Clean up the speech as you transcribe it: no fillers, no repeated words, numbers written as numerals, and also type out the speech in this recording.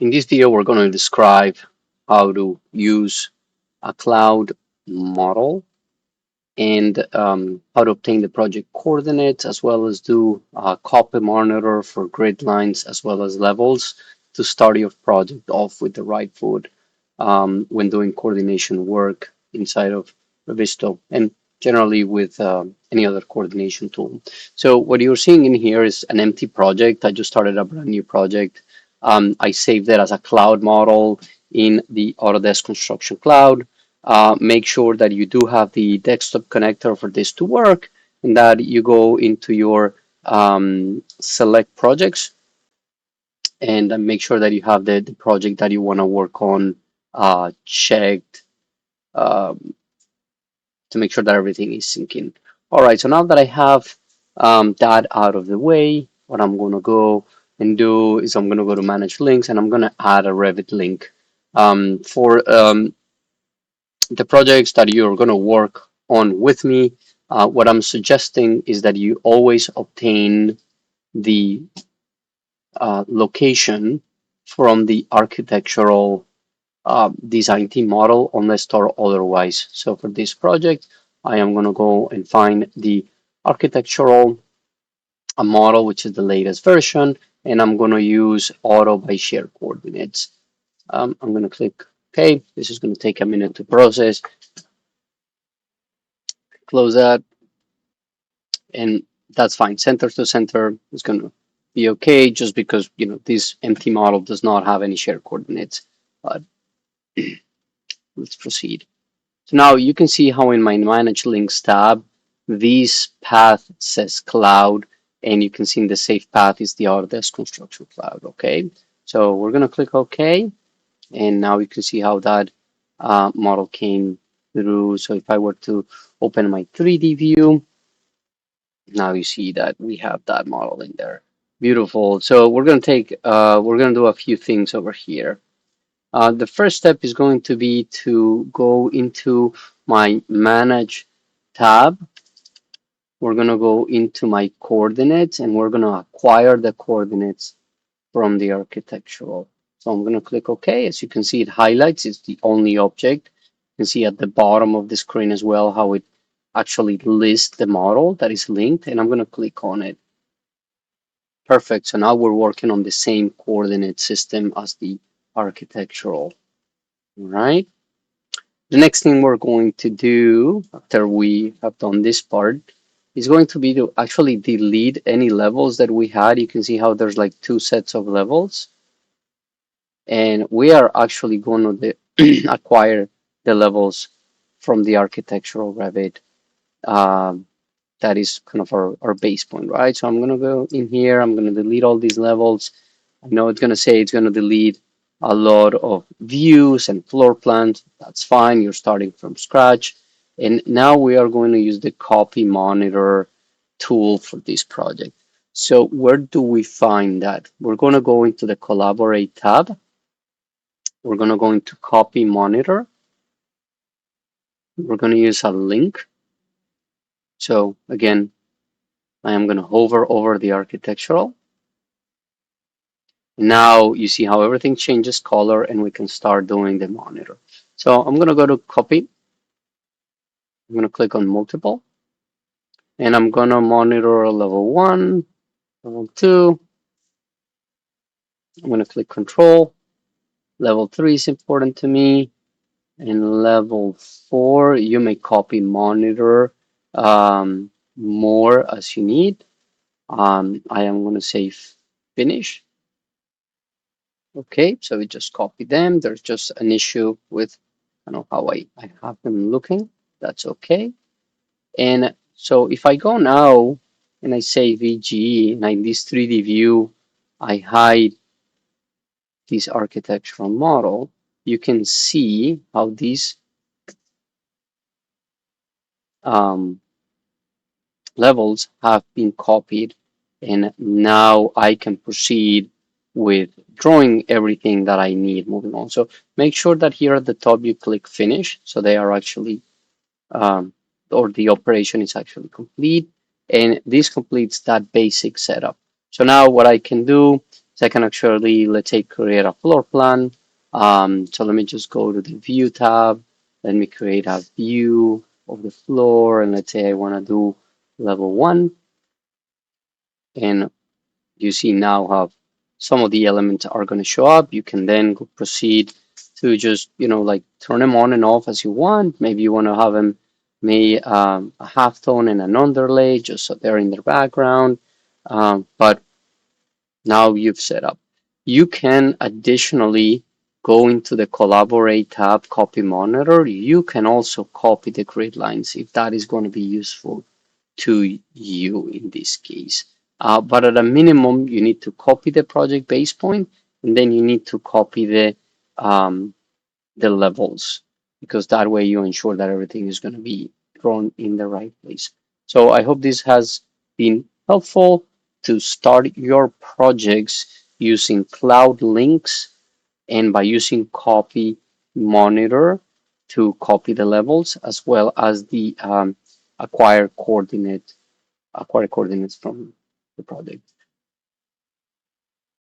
In this video, we're going to describe how to use a cloud model and how to obtain the project coordinates, as well as do a copy monitor for grid lines as well as levels to start your project off with the right foot when doing coordination work inside of Revisto and generally with any other coordination tool. So what you're seeing in here is an empty project. I just started a brand new project. I saved it as a cloud model in the Autodesk Construction Cloud. Make sure that you do have the desktop connector for this to work and that you go into your select projects and make sure that you have the project that you want to work on checked um, to make sure that everything is syncing. All right, so now that I have that out of the way, what I'm going to go and do is I'm going to go to manage links and I'm going to add a Revit link for the projects that you're going to work on with me. What I'm suggesting is that you always obtain the location from the architectural design team model unless or otherwise. So for this project, I am going to go and find the architectural model, which is the latest version, and I'm going to use auto by share coordinates. I'm going to click OK. This is going to take a minute to process. Close that, and that's fine. Center to center is going to be okay, just because this empty model does not have any shared coordinates. But let's proceed. So now you can see how in my Manage Links tab, this path says cloud, and you can see in the safe path is the Autodesk Construction Cloud. Okay, so we're going to click OK, and now you can see how that model came through. So if I were to open my 3D view, now you see that we have that model in there. Beautiful. So we're going to do a few things over here. The first step is going to be to go into my Manage tab. We're going to go into my coordinates and we're going to acquire the coordinates from the architectural. So I'm going to click OK. As you can see, it highlights. It's the only object. You can see at the bottom of the screen as well how it actually lists the model that is linked, and I'm going to click on it. Perfect. So now we're working on the same coordinate system as the architectural. All right. The next thing we're going to do after we have done this part is going to be to actually delete any levels that we had. You can see how there's like two sets of levels. And we are actually going to acquire the levels from the architectural Revit. That is kind of our base point, right? So I'm going to go in here. I'm going to delete all these levels. I know it's going to say it's going to delete a lot of views and floor plans. That's fine. You're starting from scratch. And now we are going to use the copy monitor tool for this project. So where do we find that? We're going to go into the collaborate tab. We're going to go into copy monitor. We're going to use a link. So again, I am going to hover over the architectural. Now you see how everything changes color and we can start doing the monitor. So I'm going to go to copy. I'm going to click on multiple. And I'm going to monitor level 1, level 2. I'm going to click control. Level 3 is important to me. And level 4, you may copy monitor more as you need. I am going to say finish. Okay, so we just copy them. There's just an issue with how I have them looking. That's okay. And so if I go now and I say VG and in this 3D view, I hide this architectural model, you can see how these levels have been copied. And now I can proceed with drawing everything that I need moving on. So make sure that here at the top you click finish. So they are actually, or the operation is actually complete. And this completes that basic setup. So now what I can do is So I can actually, let's say, create a floor plan. So let me just go to the view tab. Let me create a view of the floor. And let's say I want to do level 1. And you see now how some of the elements are going to show up. You can then proceed to just, like turn them on and off as you want. Maybe you want to have them made a halftone and an underlay just so they're in the background. But now you've set up. You can additionally go into the Collaborate tab, Copy Monitor. You can also copy the grid lines if that is going to be useful to you in this case. But at a minimum, you need to copy the project base point, and then you need to copy the levels, because that way you ensure that everything is going to be drawn in the right place. So I hope this has been helpful to start your projects using Cloud Links and by using Copy Monitor to copy the levels as well as the acquire coordinates from the project.